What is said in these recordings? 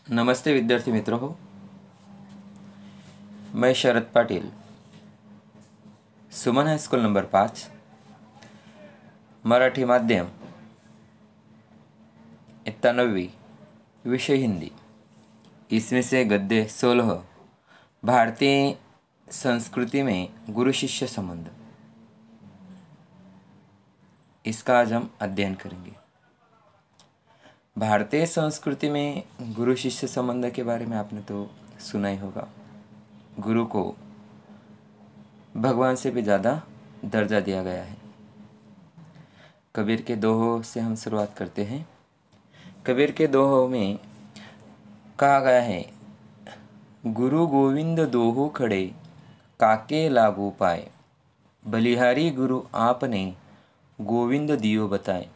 नमस्ते विद्यार्थी मित्रों हो। मैं शरद पाटिल, सुमन हाई स्कूल नंबर 5, मराठी माध्यम, इयत्ता 9वी, विषय हिंदी। इसमें से गद्य 16, भारतीय संस्कृति में गुरु शिष्य संबंध, इसका आज हम अध्ययन करेंगे। भारतीय संस्कृति में गुरु शिष्य संबंध के बारे में आपने तो सुना ही होगा। गुरु को भगवान से भी ज़्यादा दर्जा दिया गया है। कबीर के दोहों से हम शुरुआत करते हैं। कबीर के दोहों में कहा गया है, गुरु गोविंद दोहो खड़े, काके लागू पाए, बलिहारी गुरु आपने, गोविंद दियो बताए।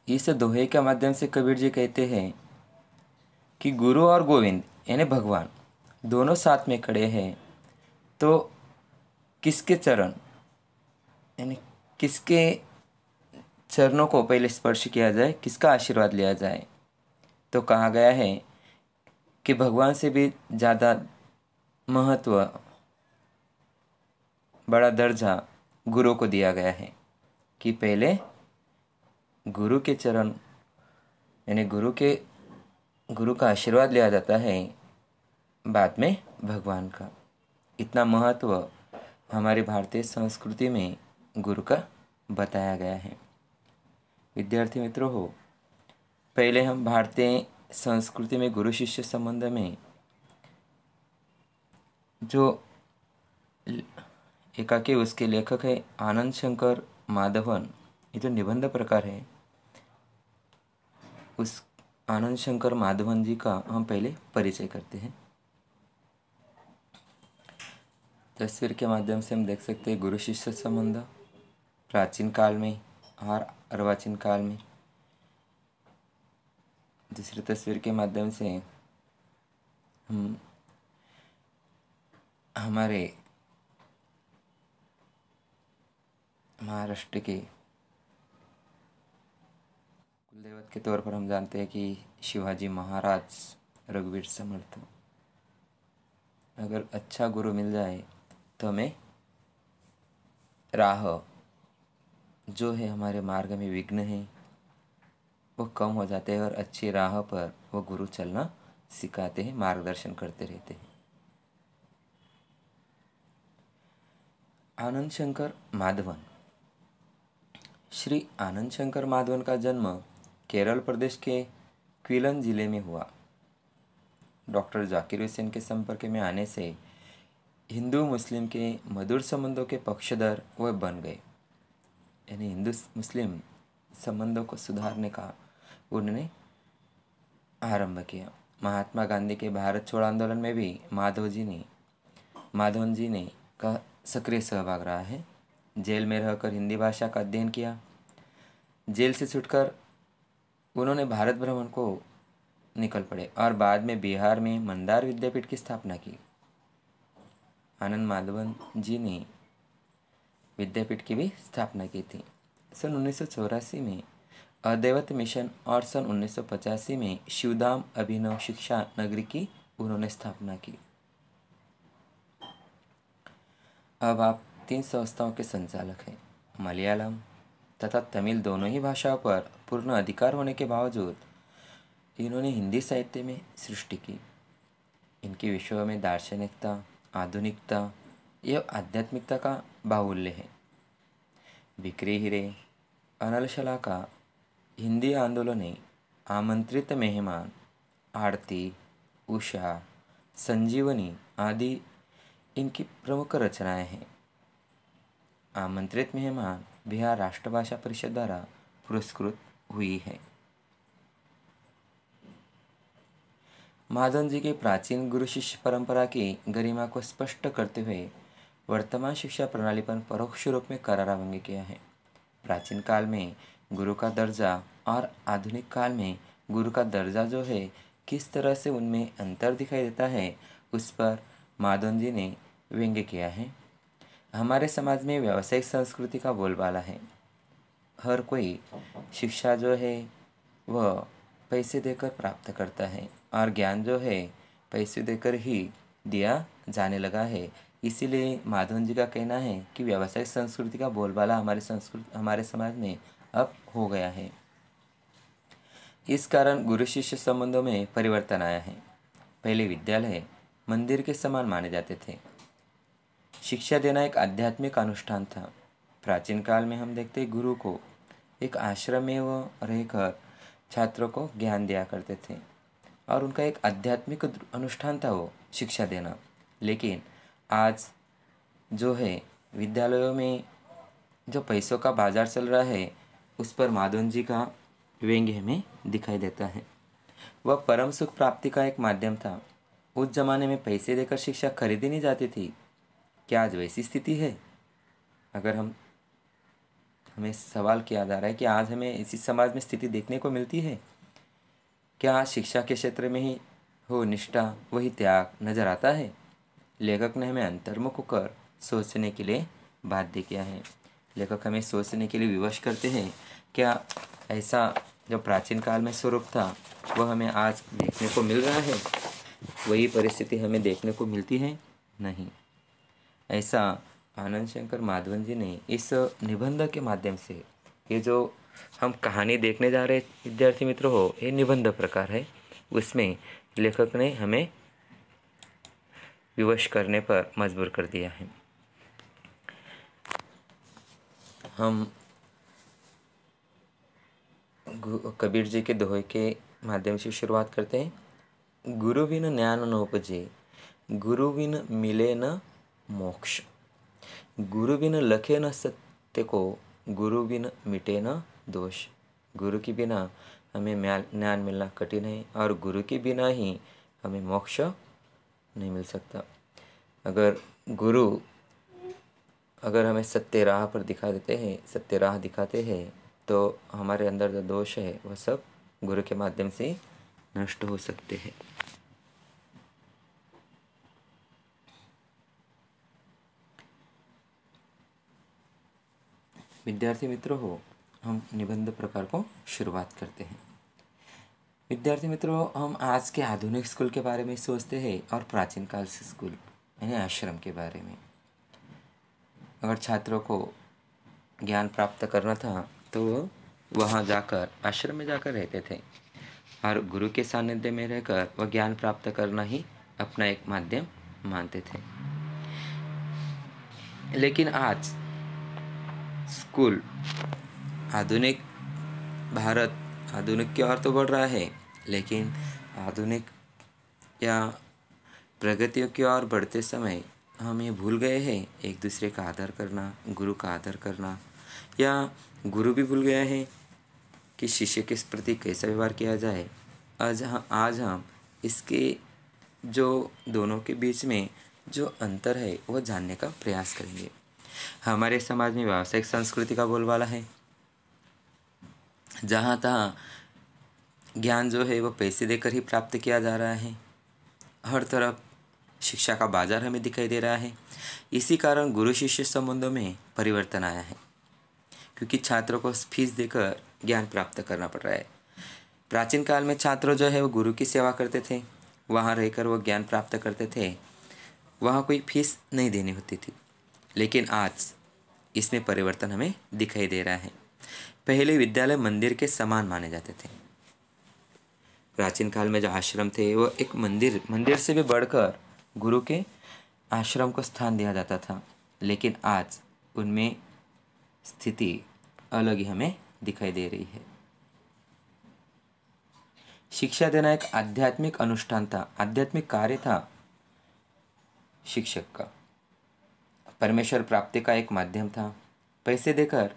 इस दोहे के माध्यम से कबीर जी कहते हैं कि गुरु और गोविंद यानी भगवान दोनों साथ में खड़े हैं, तो किसके चरण यानी किसके चरणों को पहले स्पर्श किया जाए, किसका आशीर्वाद लिया जाए। तो कहा गया है कि भगवान से भी ज़्यादा महत्व, बड़ा दर्जा गुरु को दिया गया है कि पहले गुरु के चरण यानी गुरु का आशीर्वाद लिया जाता है, बाद में भगवान का। इतना महत्व हमारी भारतीय संस्कृति में गुरु का बताया गया है। विद्यार्थी मित्रों हो, पहले हम भारतीय संस्कृति में गुरु शिष्य संबंध में जो एकाकी उसके लेखक है आनंद शंकर माधवन, ये जो निबंध प्रकार है, उस आनंद शंकर माधवन जी का हम पहले परिचय करते हैं। तस्वीर के माध्यम से हम देख सकते हैं गुरु शिष्य संबंध प्राचीन काल में और अर्वाचीन काल में। दूसरी तस्वीर के माध्यम से हम हमारे महाराष्ट्र के कुलदेवत के तौर पर हम जानते हैं कि शिवाजी महाराज, रघुवीर समर्थ। अगर अच्छा गुरु मिल जाए तो हमें राह जो है, हमारे मार्ग में विघ्न है, वो कम हो जाते हैं और अच्छी राह पर वो गुरु चलना सिखाते हैं, मार्गदर्शन करते रहते हैं। आनंद शंकर माधवन। श्री आनंद शंकर माधवन का जन्म केरल प्रदेश के क्विलन जिले में हुआ। डॉक्टर जाकिर हुसैन के संपर्क में आने से हिंदू मुस्लिम के मधुर संबंधों के पक्षधर वह बन गए। यानी हिंदू मुस्लिम संबंधों को सुधारने का उन्होंने आरंभ किया। महात्मा गांधी के भारत छोड़ो आंदोलन में भी माधवन जी ने का सक्रिय सहभाग रहा है। जेल में रहकर हिंदी भाषा का अध्ययन किया। जेल से छूटकर उन्होंने भारत भ्रमण को निकल पड़े और बाद में बिहार में मंदार विद्यापीठ की स्थापना की। आनंद माधवन जी ने विद्यापीठ की भी स्थापना की थी। सन 1984 में अद्वैत मिशन और सन 1985 में शिवधाम अभिनव शिक्षा नगरी की उन्होंने स्थापना की। अब आप 3 संस्थाओं के संचालक हैं। मलयालम तथा तमिल दोनों ही भाषाओं पर पूर्ण अधिकार होने के बावजूद इन्होंने हिंदी साहित्य में सृष्टि की। इनके विषयों में दार्शनिकता, आधुनिकता एवं आध्यात्मिकता का बाहुल्य है। बिक्री हीरे, अनलशला का, हिंदी आंदोलने, आमंत्रित मेहमान, आरती, उषा, संजीवनी आदि इनकी प्रमुख रचनाएं हैं। आमंत्रित मेहमान बिहार राष्ट्रभाषा परिषद द्वारा पुरस्कृत हुई है। माधवन जी के प्राचीन गुरु शिष्य परंपरा की गरिमा को स्पष्ट करते हुए वर्तमान शिक्षा प्रणाली पर परोक्ष रूप में करारा व्यंग्य किया है। प्राचीन काल में गुरु का दर्जा और आधुनिक काल में गुरु का दर्जा जो है, किस तरह से उनमें अंतर दिखाई देता है, उस पर माधवन जी ने व्यंग्य किया है। हमारे समाज में व्यावसायिक संस्कृति का बोलबाला है। हर कोई शिक्षा जो है वह पैसे देकर प्राप्त करता है। और ज्ञान जो है पैसे देकर ही दिया जाने लगा है। इसीलिए माधवन जी का कहना है कि व्यावसायिक संस्कृति का बोलबाला हमारे समाज में अब हो गया है। इस कारण गुरु शिष्य संबंधों में परिवर्तन आया है। पहले विद्यालय मंदिर के समान माने जाते थे। शिक्षा देना एक आध्यात्मिक अनुष्ठान था। प्राचीन काल में हम देखते गुरु को एक आश्रम में वो रहकर छात्रों को ज्ञान दिया करते थे और उनका एक आध्यात्मिक अनुष्ठान था वो शिक्षा देना। लेकिन आज जो है विद्यालयों में जो पैसों का बाजार चल रहा है, उस पर माधवन जी का व्यंग्य हमें दिखाई देता है। वह परम सुख प्राप्ति का एक माध्यम था। उस जमाने में पैसे देकर शिक्षा खरीदी नहीं जाती थी। क्या आज वैसी स्थिति है? अगर हमें सवाल किया जा रहा है कि आज हमें इसी समाज में स्थिति देखने को मिलती है, क्या आज शिक्षा के क्षेत्र में ही हो निष्ठा वही त्याग नजर आता है? लेखक ने हमें अंतर्मुख होकर सोचने के लिए बाध्य किया है। लेखक हमें सोचने के लिए विवश करते हैं। क्या ऐसा जो प्राचीन काल में स्वरूप था वह हमें आज देखने को मिल रहा है? वही परिस्थिति हमें देखने को मिलती है? नहीं। ऐसा आनंद शंकर माधवन जी ने इस निबंध के माध्यम से, ये जो हम कहानी देखने जा रहे विद्यार्थी मित्रों हो, ये निबंध प्रकार है। उसमें लेखक ने हमें विवश करने पर मजबूर कर दिया है। हम कबीर जी के दोहे के माध्यम से शुरुआत करते हैं। गुरु बिन ज्ञान न उपजे, गुरु बिन मिले न मोक्ष, गुरु बिन लखे न सत्य को, गुरु बिन मिटे न दोष। गुरु के बिना हमें ज्ञान मिलना कठिन है और गुरु के बिना ही हमें मोक्ष नहीं मिल सकता। अगर हमें सत्य राह पर सत्य राह दिखाते हैं, तो हमारे अंदर जो दोष है वह सब गुरु के माध्यम से नष्ट हो सकते हैं। विद्यार्थी मित्रों हो, हम निबंध प्रकार को शुरुआत करते हैं। विद्यार्थी मित्रों, हम आज के आधुनिक स्कूल के बारे में सोचते हैं और प्राचीन काल से स्कूल यानी आश्रम के बारे में। अगर छात्रों को ज्ञान प्राप्त करना था तो वहाँ जाकर आश्रम में जाकर रहते थे और गुरु के सानिध्य में रहकर वह ज्ञान प्राप्त करना ही अपना एक माध्यम मानते थे। लेकिन आज स्कूल आधुनिक भारत आधुनिक की ओर तो बढ़ रहा है, लेकिन आधुनिक या प्रगतियों की ओर बढ़ते समय हम ये भूल गए हैं एक दूसरे का आदर करना, गुरु का आदर करना, या गुरु भी भूल गया है कि शिष्य के प्रति कैसा व्यवहार किया जाए। आज हम इसके जो दोनों के बीच में जो अंतर है वह जानने का प्रयास करेंगे। हमारे समाज में व्यावसायिक संस्कृति का बोलबाला है। जहाँ तहाँ ज्ञान जो है वह पैसे देकर ही प्राप्त किया जा रहा है। हर तरफ शिक्षा का बाजार हमें दिखाई दे रहा है। इसी कारण गुरु शिष्य संबंधों में परिवर्तन आया है, क्योंकि छात्रों को फीस देकर ज्ञान प्राप्त करना पड़ रहा है। प्राचीन काल में छात्र जो है वो गुरु की सेवा करते थे, वहाँ रहकर वो ज्ञान प्राप्त करते थे, वहाँ कोई फीस नहीं देनी होती थी। लेकिन आज इसमें परिवर्तन हमें दिखाई दे रहा है। पहले विद्यालय मंदिर के समान माने जाते थे। प्राचीन काल में जो आश्रम थे वो एक मंदिर से भी बढ़कर गुरु के आश्रम को स्थान दिया जाता था। लेकिन आज उनमें स्थिति अलग ही हमें दिखाई दे रही है। शिक्षा देना एक आध्यात्मिक अनुष्ठान था, आध्यात्मिक कार्य था शिक्षक का। परमेश्वर प्राप्ति का एक माध्यम था। पैसे देकर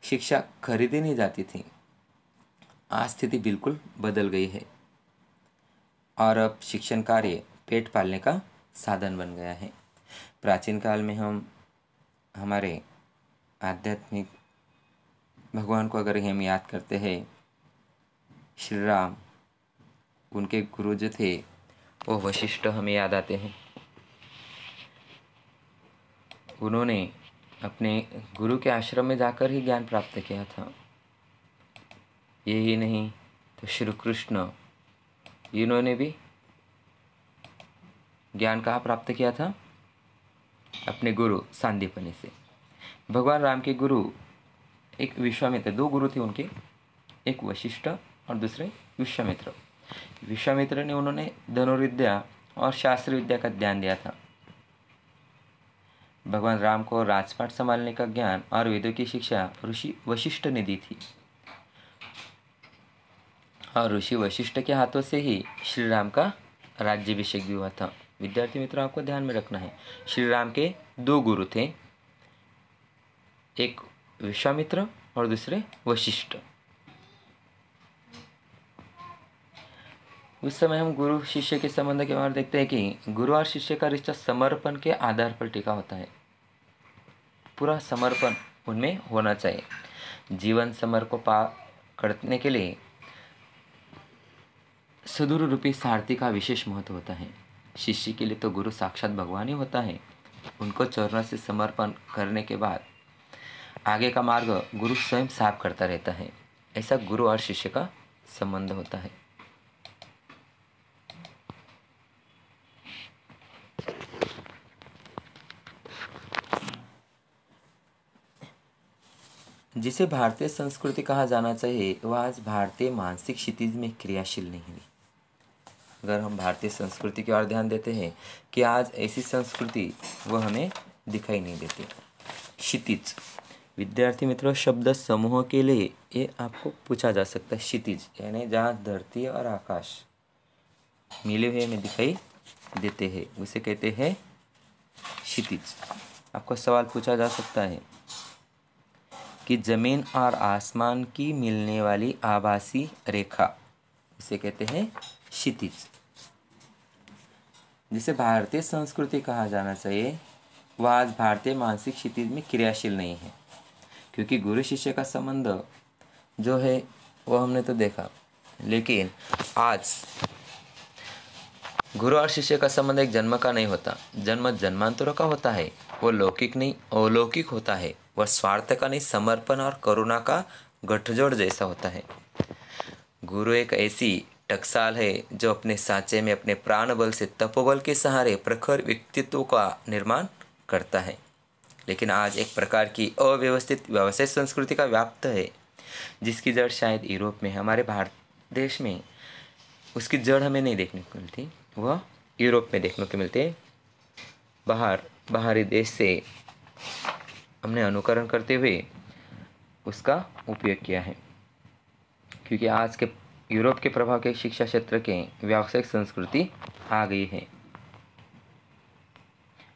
शिक्षा खरीदी नहीं जाती थी। आज स्थिति बिल्कुल बदल गई है और अब शिक्षण कार्य पेट पालने का साधन बन गया है। प्राचीन काल में हम हमारे आध्यात्मिक भगवान को अगर हम याद करते हैं, श्री राम, उनके गुरु जो थे वो वशिष्ठ हमें याद आते हैं। उन्होंने अपने गुरु के आश्रम में जाकर ही ज्ञान प्राप्त किया था। यही नहीं तो श्री कृष्ण इन्होंने भी ज्ञान कहाँ प्राप्त किया था? अपने गुरु सांदीपनि से। भगवान राम के गुरु एक विश्वामित्र, दो गुरु थे उनके, एक वशिष्ठ और दूसरे विश्वामित्र। विश्वामित्र ने उन्होंने धनुर्विद्या और शास्त्र विद्या का ज्ञान दिया था। भगवान राम को राजपाट संभालने का ज्ञान और वेदों की शिक्षा ऋषि वशिष्ठ ने दी थी, और ऋषि वशिष्ठ के हाथों से ही श्री राम का राज्याभिषेक भी हुआ था। विद्यार्थी मित्रों, आपको ध्यान में रखना है, श्री राम के दो गुरु थे, एक विश्वामित्र और दूसरे वशिष्ठ। उस समय हम गुरु शिष्य के संबंध के बारे में देखते हैं कि गुरु और शिष्य का रिश्ता समर्पण के आधार पर टिका होता है। पूरा समर्पण उनमें होना चाहिए। जीवन समर को करने के लिए सदुर रूपी सारथी का विशेष महत्व होता है। शिष्य के लिए तो गुरु साक्षात भगवान ही होता है। उनको चरणों से समर्पण करने के बाद आगे का मार्ग गुरु स्वयं साफ करता रहता है। ऐसा गुरु और शिष्य का संबंध होता है। जिसे भारतीय संस्कृति कहा जाना चाहिए वह आज भारतीय मानसिक क्षितिज में क्रियाशील नहीं है। अगर हम भारतीय संस्कृति की ओर ध्यान देते हैं कि आज ऐसी संस्कृति वह हमें दिखाई नहीं देती। क्षितिज, विद्यार्थी मित्रों, शब्द समूह के लिए ये आपको पूछा जा सकता है। क्षितिज यानी जहाँ धरती और आकाश मिले हुए में दिखाई देते हैं, उसे कहते हैं क्षितिज। आपको सवाल पूछा जा सकता है कि जमीन और आसमान की मिलने वाली आभासी रेखा, इसे कहते हैं क्षितिज। जिसे भारतीय संस्कृति कहा जाना चाहिए वह आज भारतीय मानसिक क्षितिज में क्रियाशील नहीं है, क्योंकि गुरु शिष्य का संबंध जो है वह हमने तो देखा, लेकिन आज गुरु और शिष्य का संबंध एक जन्म का नहीं होता, जन्म जन्मांतरों का होता है। वो लौकिक नहीं अलौकिक होता है। वह स्वार्थ का नहीं, समर्पण और करुणा का गठजोड़ जैसा होता है। गुरु एक ऐसी टकसाल है जो अपने सांचे में अपने प्राण बल से तपोबल के सहारे प्रखर व्यक्तित्व का निर्माण करता है। लेकिन आज एक प्रकार की अव्यवस्थित व्यावसायिक संस्कृति का व्याप्त है, जिसकी जड़ शायद यूरोप में है। हमारे भारत देश में उसकी जड़ हमें नहीं देखने को मिलती, वह यूरोप में देखने को मिलती है। बाहरी देश से हमने अनुकरण करते हुए उसका उपयोग किया है, क्योंकि आज के यूरोप के प्रभाव के शिक्षा क्षेत्र के व्यावसायिक संस्कृति आ गई है।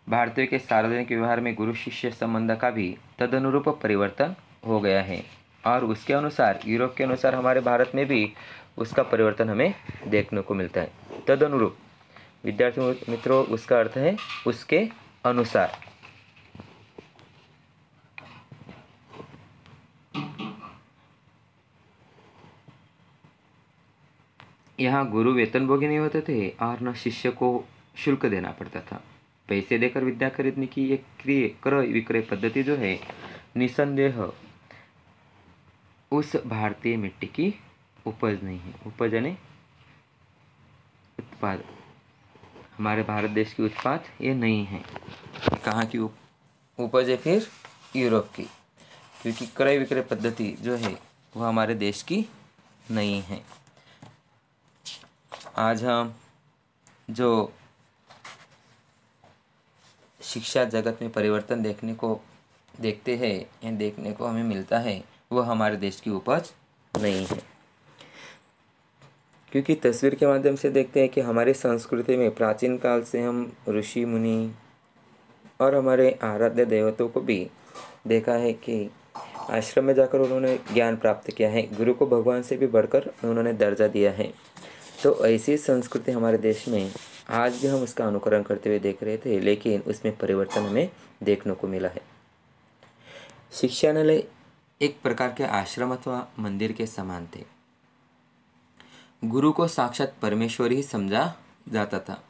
भारतीय के सार्वजनिक व्यवहार में गुरु शिष्य संबंध का भी तदनुरूप परिवर्तन हो गया है, और उसके अनुसार यूरोप के अनुसार हमारे भारत में भी उसका परिवर्तन हमें देखने को मिलता है। तदनुरूप विद्यार्थी मित्रों, उसका अर्थ है उसके अनुसार। यहाँ गुरु वेतनभोगी नहीं होते थे और न शिष्य को शुल्क देना पड़ता था। पैसे देकर विद्या खरीदने की एक क्रय विक्रय पद्धति जो है, निसंदेह उस भारतीय मिट्टी की उपज नहीं है। उपज यानी उत्पाद, हमारे भारत देश की उत्पाद ये नहीं है। कहाँ की उपज है? फिर यूरोप की, क्योंकि क्रय विक्रय पद्धति जो है वह हमारे देश की नहीं है। आज हम जो शिक्षा जगत में परिवर्तन देखते हैं या देखने को हमें मिलता है, वह हमारे देश की उपज नहीं है। क्योंकि तस्वीर के माध्यम से देखते हैं कि हमारी संस्कृति में प्राचीन काल से हम ऋषि मुनि और हमारे आराध्य देवताओं को भी देखा है कि आश्रम में जाकर उन्होंने ज्ञान प्राप्त किया है। गुरु को भगवान से भी बढ़कर उन्होंने दर्जा दिया है। तो ऐसी संस्कृति हमारे देश में आज भी हम उसका अनुकरण करते हुए देख रहे थे, लेकिन उसमें परिवर्तन हमें देखने को मिला है। शिक्षालय एक प्रकार के आश्रम अथवा मंदिर के समान थे। गुरु को साक्षात परमेश्वर ही समझा जाता था।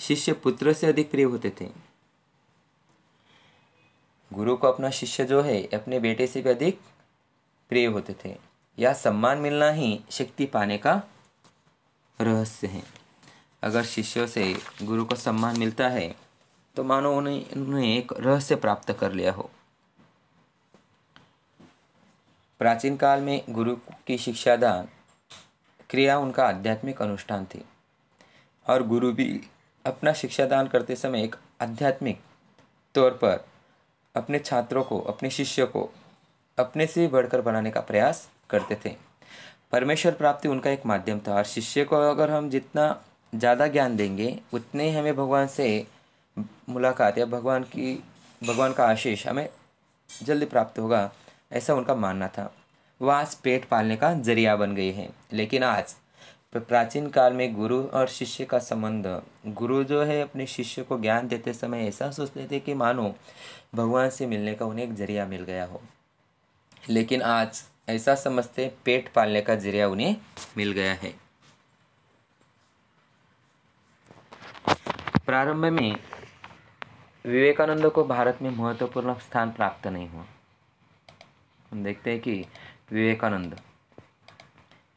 शिष्य पुत्र से अधिक प्रिय होते थे। गुरु को अपना शिष्य जो है अपने बेटे से भी अधिक प्रिय होते थे। या सम्मान मिलना ही शक्ति पाने का रहस्य हैं। अगर शिष्यों से गुरु को सम्मान मिलता है तो मानो उन्होंने एक रहस्य प्राप्त कर लिया हो। प्राचीन काल में गुरु की शिक्षादान क्रिया उनका आध्यात्मिक अनुष्ठान थी, और गुरु भी अपना शिक्षादान करते समय एक आध्यात्मिक तौर पर अपने छात्रों को, अपने शिष्य को अपने से बढ़कर बनाने का प्रयास करते थे। परमेश्वर प्राप्ति उनका एक माध्यम था, और शिष्य को अगर हम जितना ज़्यादा ज्ञान देंगे उतने ही हमें भगवान से मुलाकात या भगवान का आशीष हमें जल्दी प्राप्त होगा, ऐसा उनका मानना था। वह आज पेट पालने का जरिया बन गई है। लेकिन आज प्राचीन काल में गुरु और शिष्य का संबंध, गुरु जो है अपने शिष्य को ज्ञान देते समय ऐसा सोचते थे कि मानो भगवान से मिलने का उन्हें एक जरिया मिल गया हो, लेकिन आज ऐसा समझते पेट पालने का जरिया उन्हें मिल गया है। प्रारंभ में विवेकानंद को भारत में महत्वपूर्ण स्थान प्राप्त नहीं हुआ। हम देखते हैं कि विवेकानंद,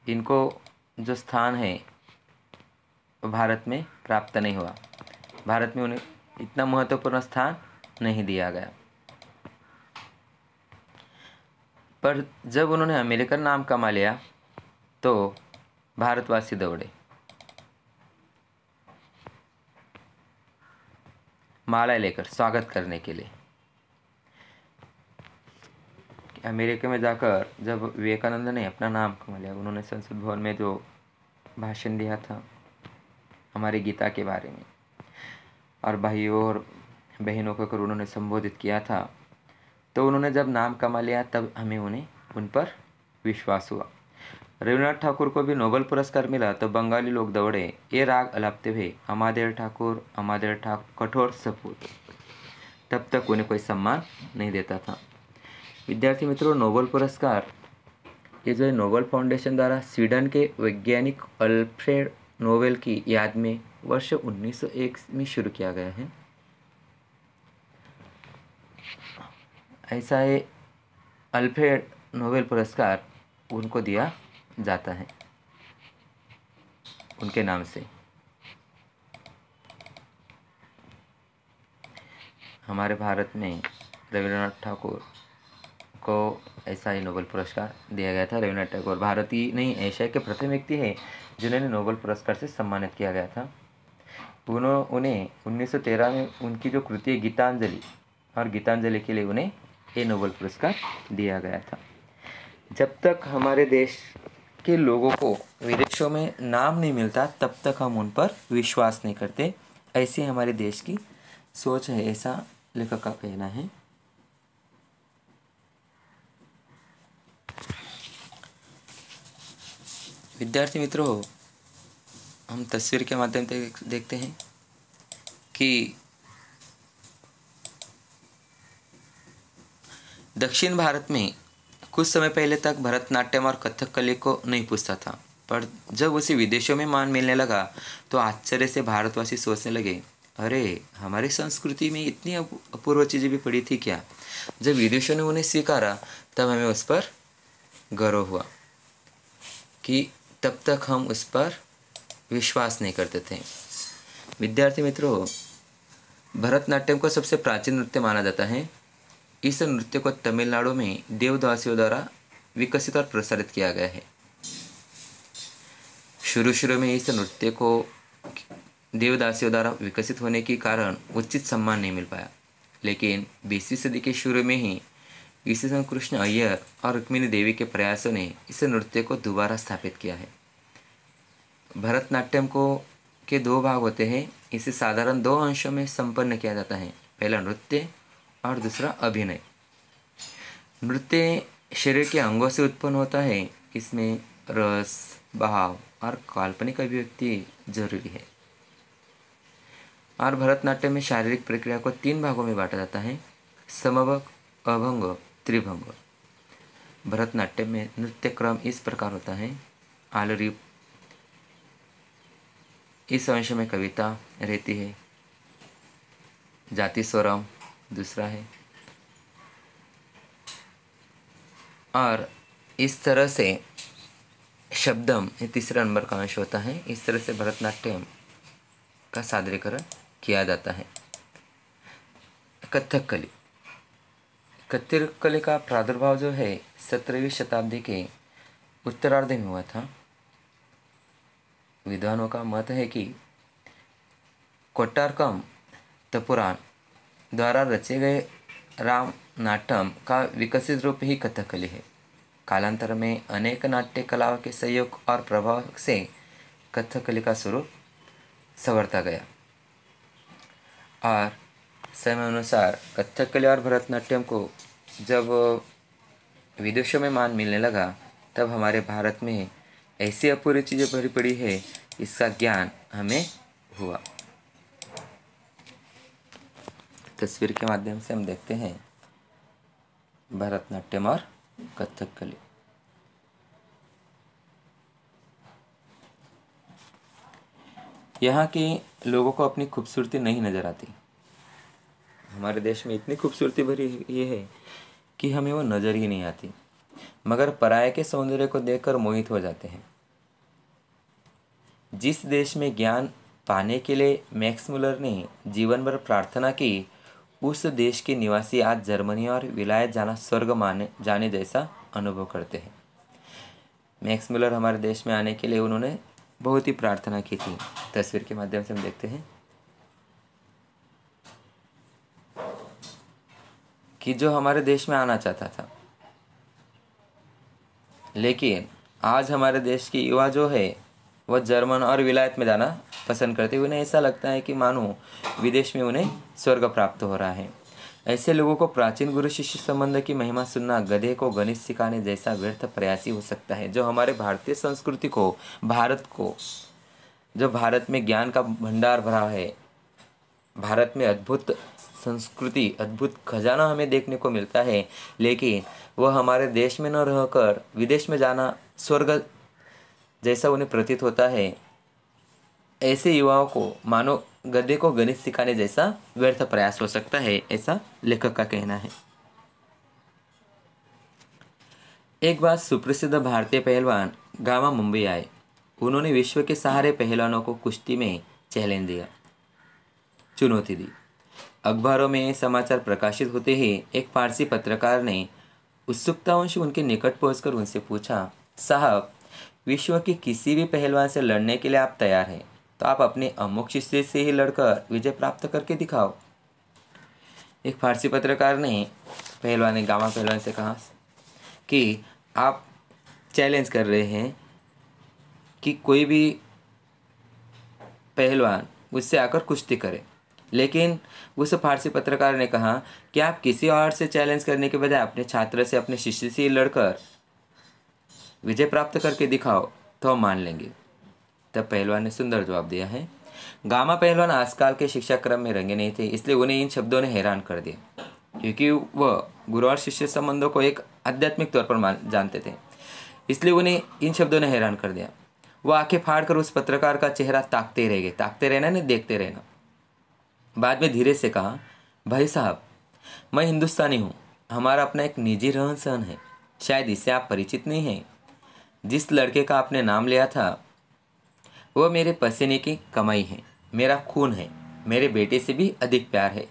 इनको जो स्थान है भारत में प्राप्त नहीं हुआ। भारत में उन्हें इतना महत्वपूर्ण स्थान नहीं दिया गया। पर जब उन्होंने अमेरिकन नाम कमा लिया तो भारतवासी दौड़े, माला लेकर स्वागत करने के लिए। अमेरिका में जाकर जब विवेकानंद ने अपना नाम कमा लिया, उन्होंने संसद भवन में जो भाषण दिया था हमारी गीता के बारे में, और भाइयों और बहनों को कर उन्होंने संबोधित किया था, तो उन्होंने जब नाम कमा लिया तब हमें उन पर विश्वास हुआ। रविन्द्रनाथ ठाकुर को भी नोबेल पुरस्कार मिला तो बंगाली लोग दौड़े ये राग अलापते हुए, अमादेर ठाकुर कठोर सपूत। तब तक उन्हें कोई सम्मान नहीं देता था। विद्यार्थी मित्रों, नोबेल पुरस्कार ये जो है नोबेल फाउंडेशन द्वारा स्वीडन के वैज्ञानिक अल्फ्रेड नोबेल की याद में वर्ष 1901 में शुरू किया गया है। ऐसा है, अल्फ्रेड नोबेल पुरस्कार उनको दिया जाता है उनके नाम से। हमारे भारत में रविन्द्रनाथ ठाकुर को ऐसा ही नोबेल पुरस्कार दिया गया था। रविन्द्रनाथ टैगोर भारतीय नहीं, एशिया के प्रथम व्यक्ति है जिन्होंने नोबेल पुरस्कार से सम्मानित किया गया था। उन्हें 1913 में उनकी जो कृति है गीतांजलि, और गीतांजलि के लिए उन्हें ये नोबेल पुरस्कार दिया गया था। जब तक हमारे देश के लोगों को विदेशों में नाम नहीं मिलता तब तक हम उन पर विश्वास नहीं करते, ऐसी हमारे देश की सोच है, ऐसा लेखक का कहना है। विद्यार्थी मित्रों, हम तस्वीर के माध्यम से देखते हैं कि दक्षिण भारत में कुछ समय पहले तक भरतनाट्यम और कथकली को नहीं पूछता था, पर जब उसे विदेशों में मान मिलने लगा तो आश्चर्य से भारतवासी सोचने लगे, अरे हमारी संस्कृति में इतनी अपूर्व चीज़ें भी पड़ी थी क्या। जब विदेशों ने उन्हें स्वीकारा तब हमें उस पर गर्व हुआ कि तब तक हम उस पर विश्वास नहीं करते थे। विद्यार्थी मित्रों, भरतनाट्यम को सबसे प्राचीन नृत्य माना जाता है। इस नृत्य को तमिलनाडु में देवदासियों द्वारा विकसित और प्रसारित किया गया है। शुरू में इस नृत्य को देवदासियों द्वारा विकसित होने के कारण उचित सम्मान नहीं मिल पाया, लेकिन 20वीं सदी के शुरू में ही ईश्वर कृष्ण अय्यर और रुक्मिणी देवी के प्रयासों ने इस नृत्य को दोबारा स्थापित किया है। भरतनाट्यम के 2 भाग होते हैं। इसे साधारण 2 अंशों में संपन्न किया जाता है, पहला नृत्य और दूसरा अभिनय। नृत्य शरीर के अंगों से उत्पन्न होता है। इसमें रस, भाव और काल्पनिक अभिव्यक्ति जरूरी है। और भरतनाट्यम में शारीरिक प्रक्रिया को 3 भागों में बांटा जाता है, समभंग, अभंग, त्रिभंग। भरतनाट्यम में नृत्य क्रम इस प्रकार होता है, आलरी, इस अंश में कविता रहती है, जाति स्वरम दूसरा है, और इस तरह से शब्दम ये तीसरा नंबर का अंश होता है। इस तरह से भरतनाट्यम का सादरीकरण किया जाता है। कथकली, कथकली का प्रादुर्भाव जो है 17वीं शताब्दी के उत्तरार्ध में हुआ था। विद्वानों का मत है कि कोट्टारकम तपुरान द्वारा रचे गए राम नाट्यम का विकसित रूप ही कथकली है। कालांतर में अनेक नाट्य कलाओं के सहयोग और प्रभाव से कथकली का स्वरूप संवरता गया और समय अनुसार कथकली और भरतनाट्यम को जब विदेशों में मान मिलने लगा तब हमारे भारत में ऐसी अपूरी चीज़ें भरी पड़ी है, इसका ज्ञान हमें हुआ। तस्वीर के माध्यम से हम देखते हैं भरतनाट्यम और कथकली। यहाँ के लोगों को अपनी खूबसूरती नहीं नजर आती। हमारे देश में इतनी खूबसूरती भरी ये है कि हमें वो नजर ही नहीं आती, मगर पराये के सौंदर्य को देखकर मोहित हो जाते हैं। जिस देश में ज्ञान पाने के लिए मैक्स मुलर ने जीवन भर प्रार्थना की, उस देश के निवासी आज जर्मनी और विलायत जाना स्वर्ग जाने जैसा अनुभव करते हैं। मैक्स मुलर हमारे देश में आने के लिए उन्होंने बहुत ही प्रार्थना की थी। तस्वीर के माध्यम से हम देखते हैं कि जो हमारे देश में आना चाहता था, लेकिन आज हमारे देश की युवा जो है वह जर्मन और विलायत में जाना पसंद करते हैं। उन्हें ऐसा लगता है कि मानो विदेश में उन्हें स्वर्ग प्राप्त हो रहा है। ऐसे लोगों को प्राचीन गुरु शिष्य संबंध की महिमा सुनना गधे को गणित सिखाने जैसा व्यर्थ प्रयास ही हो सकता है। जो हमारे भारतीय संस्कृति को, भारत को, जो भारत में ज्ञान का भंडार भरा है, भारत में अद्भुत संस्कृति, अद्भुत खजाना हमें देखने को मिलता है, लेकिन वह हमारे देश में न रहकर विदेश में जाना स्वर्ग जैसा उन्हें प्रतीत होता है। ऐसे युवाओं को मानो गधे को गणित सिखाने जैसा व्यर्थ प्रयास हो सकता है, ऐसा लेखक का कहना है। एक बार सुप्रसिद्ध भारतीय पहलवान गामा मुंबई आए। उन्होंने विश्व के सारे पहलवानों को कुश्ती में चैलेंज दिया, चुनौती दी। अखबारों में समाचार प्रकाशित होते ही एक फारसी पत्रकार ने उत्सुकतावश उनके निकट पहुंचकर उनसे पूछा, साहब, विश्व के किसी भी पहलवान से लड़ने के लिए आप तैयार हैं, तो आप अपने अमुक शिष्य से ही लड़कर विजय प्राप्त करके दिखाओ। एक फारसी पत्रकार ने गामा पहलवान से कहा कि आप चैलेंज कर रहे हैं कि कोई भी पहलवान मुझसे आकर कुश्ती करे, लेकिन उस फारसी पत्रकार ने कहा कि आप किसी और से चैलेंज करने के बजाय अपने छात्र से, अपने शिष्य से लड़कर विजय प्राप्त करके दिखाओ तो हम मान लेंगे। तब पहलवान ने सुंदर जवाब दिया है। गामा पहलवान आजकल के शिक्षा क्रम में रंगे नहीं थे, इसलिए उन्हें इन शब्दों ने हैरान कर दिया, क्योंकि वह गुरु और शिष्य संबंधों को एक आध्यात्मिक तौर पर जानते थे, इसलिए उन्हें इन शब्दों ने हैरान कर दिया। वह आंखें फाड़कर उस पत्रकार का चेहरा ताकते रह गए। ताकते रहना नहीं, देखते रहना। बाद में धीरे से कहा, भाई साहब, मैं हिंदुस्तानी हूँ, हमारा अपना एक निजी रहन सहन है, शायद इससे आप परिचित नहीं हैं। जिस लड़के का आपने नाम लिया था वह मेरे पसीने की कमाई है, मेरा खून है, मेरे बेटे से भी अधिक प्यार है।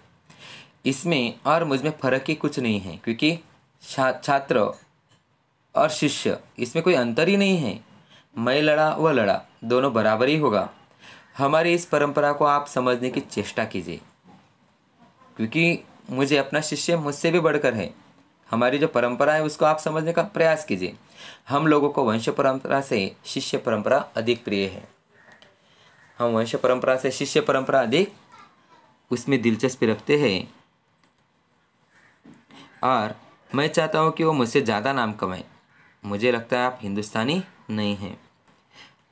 इसमें और मुझमें फर्क ही कुछ नहीं है, क्योंकि छात्र और शिष्य इसमें कोई अंतर ही नहीं है। मैं लड़ा वह लड़ा, दोनों बराबर ही होगा। हमारी इस परंपरा को आप समझने की चेष्टा कीजिए, क्योंकि मुझे अपना शिष्य मुझसे भी बढ़कर है। हमारी जो परंपरा है उसको आप समझने का प्रयास कीजिए। हम लोगों को वंश परंपरा से शिष्य परंपरा अधिक प्रिय है। हम वंश परंपरा से शिष्य परंपरा अधिक उसमें दिलचस्पी रखते हैं, और मैं चाहता हूँ कि वो मुझसे ज़्यादा नाम कमाए। मुझे लगता है आप हिंदुस्तानी नहीं हैं।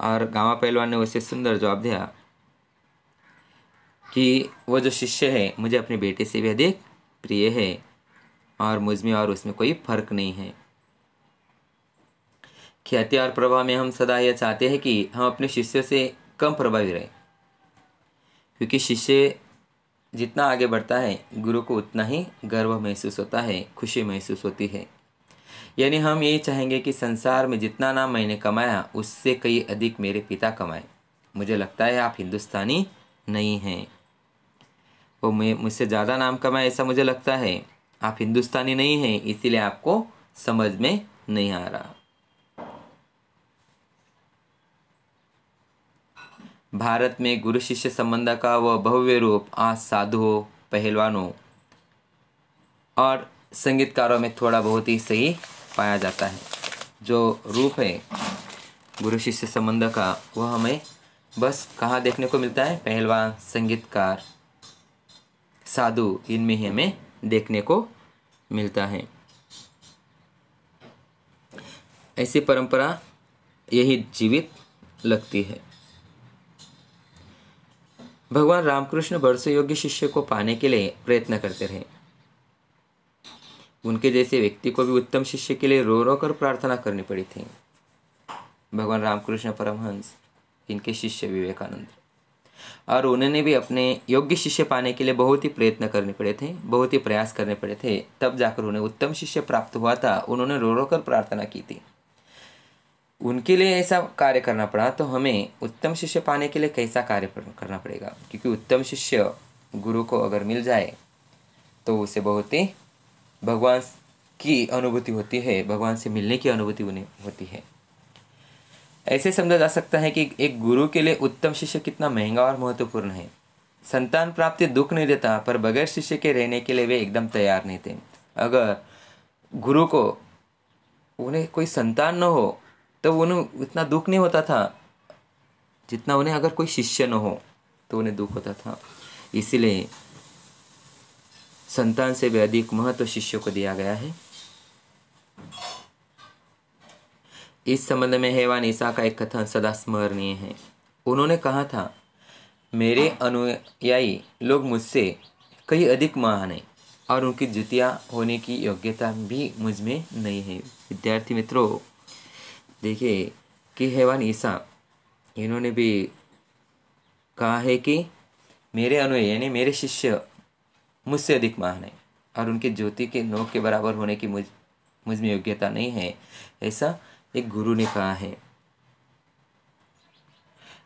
और गामा पहलवान ने उसे सुंदर जवाब दिया कि वो जो शिष्य है मुझे अपने बेटे से भी अधिक प्रिय है, और मुझ में और उसमें कोई फर्क नहीं है। ख्याति और प्रभाव में हम सदा यह चाहते हैं कि हम अपने शिष्य से कम प्रभावी रहें, क्योंकि शिष्य जितना आगे बढ़ता है गुरु को उतना ही गर्व महसूस होता है, खुशी महसूस होती है। यानी हम यही चाहेंगे कि संसार में जितना नाम मैंने कमाया उससे कहीं अधिक मेरे पिता कमाए। मुझे लगता है आप हिंदुस्तानी नहीं हैं। वो मैं मुझसे ज़्यादा नाम कमाए ऐसा मुझे लगता है। आप हिंदुस्तानी नहीं हैं, इसीलिए आपको समझ में नहीं आ रहा। भारत में गुरु शिष्य संबंध का वह भव्य रूप आज साधुओं, पहलवानों और संगीतकारों में थोड़ा बहुत ही सही पाया जाता है। जो रूप है गुरु शिष्य संबंध का वह हमें बस कहाँ देखने को मिलता है? पहलवान, संगीतकार, साधु, इनमें ही हमें देखने को मिलता है। ऐसी परंपरा यही जीवित लगती है। भगवान रामकृष्ण बरसों योग्य शिष्य को पाने के लिए प्रयत्न करते रहे। उनके जैसे व्यक्ति को भी उत्तम शिष्य के लिए रो रो कर प्रार्थना करनी पड़ी थी। भगवान रामकृष्ण परमहंस, इनके शिष्य विवेकानंद, और उन्होंने भी अपने योग्य शिष्य पाने के लिए बहुत ही प्रयत्न करने पड़े थे, बहुत ही प्रयास करने पड़े थे, तब जाकर उन्हें उत्तम शिष्य प्राप्त हुआ था। उन्होंने रो रो कर प्रार्थना की थी। उनके लिए ऐसा कार्य करना पड़ा, तो हमें उत्तम शिष्य पाने के लिए कैसा कार्य करना पड़ेगा? क्योंकि उत्तम शिष्य गुरु को अगर मिल जाए तो उसे बहुत ही भगवान की अनुभूति होती है, भगवान से मिलने की अनुभूति उन्हें होती है। ऐसे समझा जा सकता है कि एक गुरु के लिए उत्तम शिष्य कितना महंगा और महत्वपूर्ण है। संतान प्राप्ति दुख नहीं देता, पर बगैर शिष्य के रहने के लिए वे एकदम तैयार नहीं थे। अगर गुरु को उन्हें कोई संतान न हो तो उन्हें उतना दुख नहीं होता था जितना उन्हें अगर कोई शिष्य न हो तो उन्हें दुख होता था। इसीलिए संतान से भी अधिक महत्व शिष्य को दिया गया है। इस संबंध में हैवान ईसा का एक कथन सदा स्मरणीय है। उन्होंने कहा था, मेरे अनुयायी लोग मुझसे कई अधिक महान हैं और उनकी जुतियाँ होने की योग्यता भी मुझ में नहीं है। विद्यार्थी मित्रों, देखिए कि हैवान ईसा, इन्होंने भी कहा है कि मेरे अनुयायी यानी मेरे शिष्य मुझसे अधिक महान है और उनकी ज्योति के नोक के बराबर होने की मुझ में योग्यता नहीं है, ऐसा एक गुरु ने कहा है।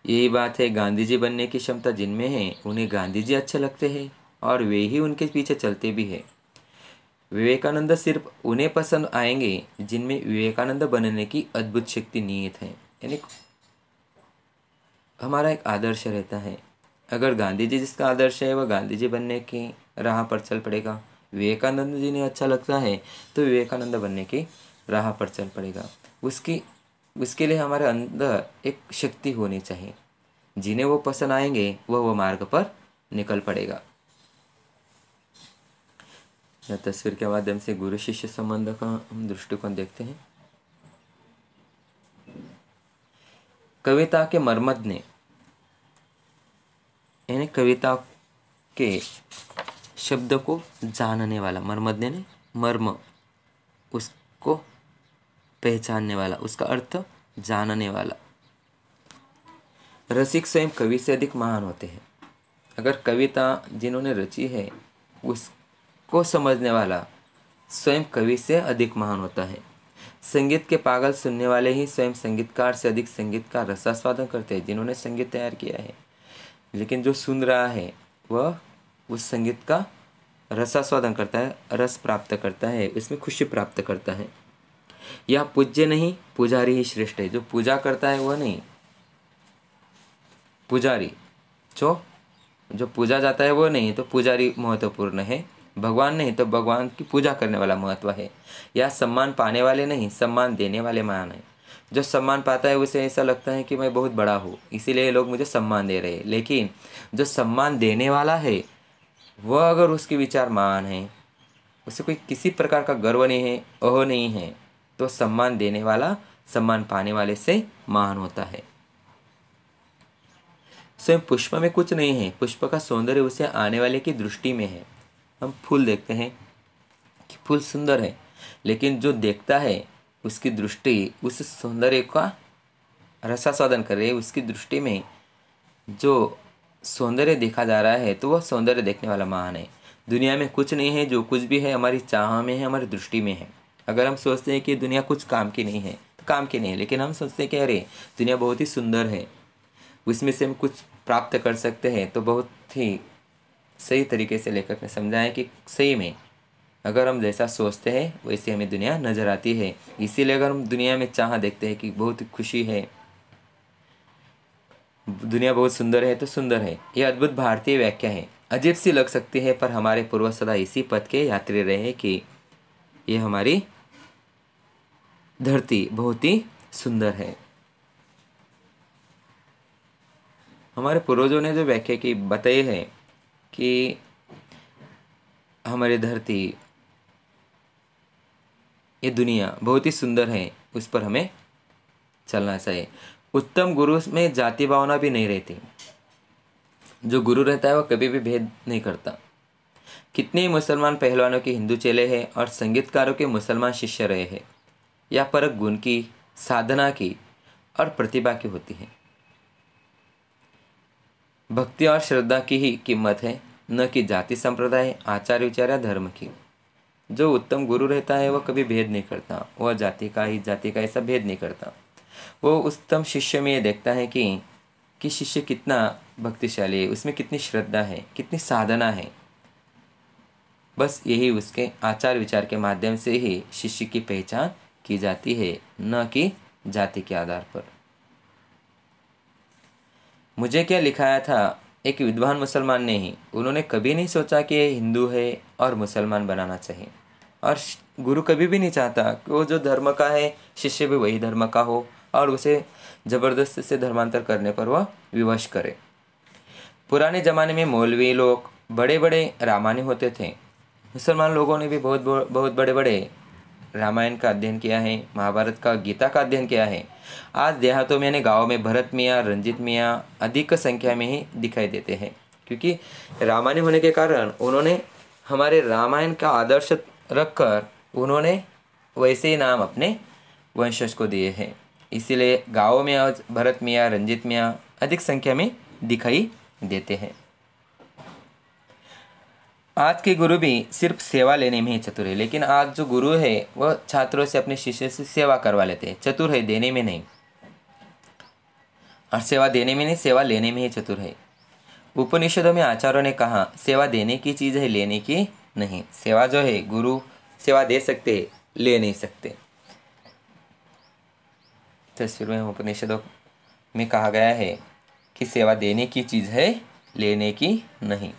यही बात है, गांधी जी बनने की क्षमता जिनमें है उन्हें गांधी जी अच्छे लगते हैं और वे ही उनके पीछे चलते भी हैं। विवेकानंद सिर्फ उन्हें पसंद आएंगे जिनमें विवेकानंद बनने की अद्भुत शक्ति निहित है। यानी हमारा एक आदर्श रहता है। अगर गांधी जी जिसका आदर्श है वह गांधी जी बनने की राह पर चल पड़ेगा, विवेकानंद जी ने अच्छा लगता है तो विवेकानंद बनने की राह पर चल पड़ेगा। उसके लिए हमारे अंदर एक शक्ति होनी चाहिए। जिन्हें वो पसंद आएंगे वो मार्ग पर निकल पड़ेगा। यह तस्वीर के माध्यम से गुरु शिष्य संबंध का हम दृष्टिकोण देखते हैं। कविता के मर्मज्ञ यानी कविता के शब्द को जानने वाला, मर्मज्ञ ने मर्म उसको पहचानने वाला, उसका अर्थ जानने वाला। रसिक स्वयं कवि से अधिक महान होते हैं। अगर कविता जिन्होंने रची है उसको समझने वाला स्वयं कवि से अधिक महान होता है। संगीत के पागल सुनने वाले ही स्वयं संगीतकार से अधिक संगीत का रसास्वादन करते हैं, जिन्होंने संगीत तैयार किया है। लेकिन जो सुन रहा है वह उस संगीत का रसास्वादन करता है, रस प्राप्त करता है, उसमें खुशी प्राप्त करता है। यह पूज्य नहीं, पुजारी ही श्रेष्ठ है। जो पूजा करता है वह नहीं, पुजारी जो पूजा जाता है वो नहीं, तो पुजारी महत्वपूर्ण है। भगवान नहीं तो भगवान की पूजा करने वाला महत्व है। या सम्मान पाने वाले नहीं, सम्मान देने वाले महान है। जो सम्मान पाता है उसे ऐसा लगता है कि मैं बहुत बड़ा हूँ, इसीलिए लोग मुझे सम्मान दे रहे हैं। लेकिन जो सम्मान देने वाला है वह अगर उसके विचार महान है, उसे कोई किसी प्रकार का गर्व नहीं है, अहो नहीं है, तो सम्मान देने वाला सम्मान पाने वाले से महान होता है। स्वयं पुष्प में कुछ नहीं है, पुष्प का सौंदर्य उसे आने वाले की दृष्टि में है। हम फूल देखते हैं कि फूल सुंदर है, लेकिन जो देखता है उसकी दृष्टि उस सौंदर्य का रसास्वादन कर रही है। उसकी दृष्टि में जो सौंदर्य देखा जा रहा है तो वह सौंदर्य देखने वाला महान है। दुनिया में कुछ नहीं है, जो कुछ भी है हमारी चाह में है, हमारी दृष्टि में है। अगर हम सोचते हैं कि दुनिया कुछ काम की नहीं है तो काम की नहीं है, लेकिन हम सोचते हैं कि अरे दुनिया बहुत ही सुंदर है, उसमें से हम कुछ प्राप्त कर सकते हैं, तो बहुत ही सही तरीके से लेखक ने समझाया कि सही में अगर हम जैसा सोचते हैं वैसे हमें दुनिया नज़र आती है। इसीलिए अगर हम दुनिया में चाह देखते हैं कि बहुत खुशी है, दुनिया बहुत सुंदर है तो सुंदर है। यह अद्भुत भारतीय व्याख्या है, अजीब सी लग सकती है, पर हमारे पूर्वज सदा इसी पथ के यात्री रहे हैं कि ये हमारी धरती बहुत ही सुंदर है। हमारे पूर्वजों ने जो व्याख्या की बताई है कि हमारी धरती, ये दुनिया बहुत ही सुंदर है, उस पर हमें चलना चाहिए। उत्तम गुरु में जाति भावना भी नहीं रहती। जो गुरु रहता है वह कभी भी भेद नहीं करता। कितने ही मुसलमान पहलवानों के हिंदू चेले हैं और संगीतकारों के मुसलमान शिष्य रहे हैं। यह परख गुण की, साधना की और प्रतिभा की होती है। भक्ति और श्रद्धा की ही कीमत है, न कि जाति संप्रदाय, आचार विचार या धर्म की। जो उत्तम गुरु रहता है वह कभी भेद नहीं करता, वह जाति का ऐसा भेद नहीं करता। वो उत्तम शिष्य में ये देखता है कि शिष्य कितना भक्तिशाली है, उसमें कितनी श्रद्धा है, कितनी साधना है। बस यही उसके आचार विचार के माध्यम से ही शिष्य की पहचान की जाती है, न कि जाति के आधार पर। मुझे क्या लिखाया था एक विद्वान मुसलमान ने ही, उन्होंने कभी नहीं सोचा कि ये हिंदू है और मुसलमान बनाना चाहिए। और गुरु कभी भी नहीं चाहता कि वो जो धर्म का है शिष्य भी वही धर्म का हो और उसे जबरदस्ती से धर्मांतर करने पर वह विवश करे। पुराने ज़माने में मौलवी लोग बड़े बड़े रामायणी होते थे। मुसलमान लोगों ने भी बहुत बड़े बड़े रामायण का अध्ययन किया है, महाभारत का, गीता का अध्ययन किया है। आज देहातों में यानी गाँव में भरत मियाँ, रंजित मियाँ अधिक संख्या में ही दिखाई देते हैं, क्योंकि रामायणी होने के कारण उन्होंने हमारे रामायण का आदर्श रखकर उन्होंने वैसे ही नाम अपने वंशज को दिए हैं। इसीलिए गाँव में आज भरत मियाँ, रंजित मियाँ अधिक संख्या में दिखाई देते हैं। आज के गुरु भी सिर्फ सेवा लेने में ही चतुर है, लेकिन आज जो गुरु है वह छात्रों से, अपने शिष्य से सेवा करवा लेते हैं। चतुर है देने में नहीं, और सेवा देने में नहीं, सेवा लेने में ही चतुर है। उपनिषदों में आचार्यों ने कहा सेवा देने की चीज़ है, लेने की नहीं। सेवा जो है, गुरु सेवा दे सकते, ले नहीं सकते। तस्वीर में उपनिषदों में कहा गया है कि सेवा देने की चीज़ है, लेने की नहीं।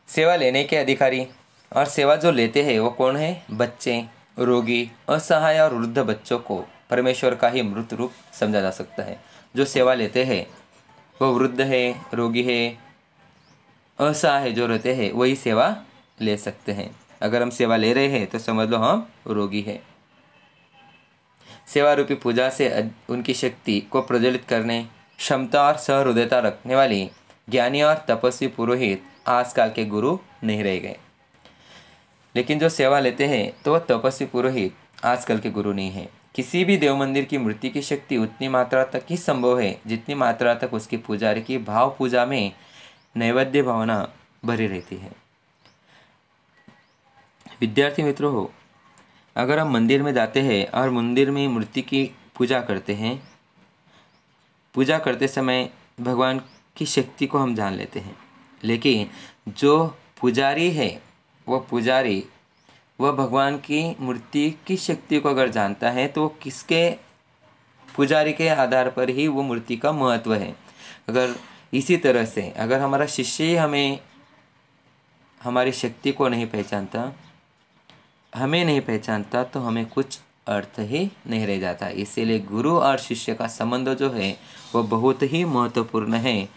सेवा लेने के अधिकारी और सेवा जो लेते हैं वो कौन है? बच्चे, रोगी, असहाय और वृद्ध बच्चों को परमेश्वर का ही मृत रूप समझा जा सकता है। जो सेवा लेते हैं वो वृद्ध है, रोगी है, असहाय जो रहते हैं वही सेवा ले सकते हैं। अगर हम सेवा ले रहे हैं तो समझ लो हम रोगी हैं। सेवा रूपी पूजा से उनकी शक्ति को प्रज्वलित करने, क्षमता और सहृदयता रखने वाली ज्ञानी और तपस्वी पुरोहित आजकल के गुरु नहीं रह गए। लेकिन जो सेवा लेते हैं तो वह तपस्वी पुरोहित आजकल के गुरु नहीं है। किसी भी देव मंदिर की मूर्ति की शक्ति उतनी मात्रा तक ही संभव है जितनी मात्रा तक उसकी पुजारी की भाव पूजा में नैवेद्य भावना भरी रहती है। विद्यार्थी मित्रों हो, अगर हम मंदिर में जाते हैं और मंदिर में मूर्ति की पूजा करते हैं, पूजा करते समय भगवान की शक्ति को हम जान लेते हैं। लेकिन जो पुजारी है वह भगवान की मूर्ति की शक्ति को अगर जानता है तो किसके पुजारी के आधार पर ही वो मूर्ति का महत्व है। अगर इसी तरह से अगर हमारा शिष्य हमें हमारी शक्ति को नहीं पहचानता, हमें नहीं पहचानता, तो हमें कुछ अर्थ ही नहीं रह जाता। इसीलिए गुरु और शिष्य का संबंध जो है वो बहुत ही महत्वपूर्ण है।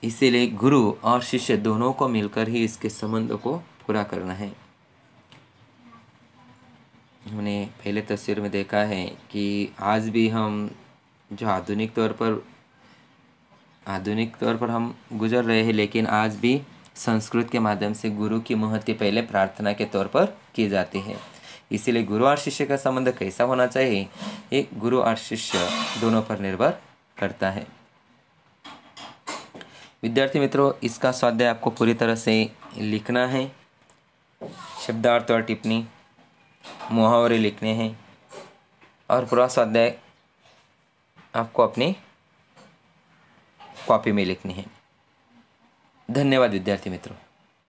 इसीलिए गुरु और शिष्य दोनों को मिलकर ही इसके संबंध को पूरा करना है। हमने पहले तस्वीर में देखा है कि आज भी हम जो आधुनिक तौर पर हम गुजर रहे हैं, लेकिन आज भी संस्कृत के माध्यम से गुरु की महत्व पहले प्रार्थना के तौर पर की जाती है। इसीलिए गुरु और शिष्य का संबंध कैसा होना चाहिए, ये गुरु और शिष्य दोनों पर निर्भर करता है। विद्यार्थी मित्रों, इसका स्वाध्याय आपको पूरी तरह से लिखना है शब्दार्थ और टिप्पणी, मुहावरे लिखने हैं और पूरा स्वाध्याय आपको अपनी कॉपी में लिखनी है। धन्यवाद विद्यार्थी मित्रों।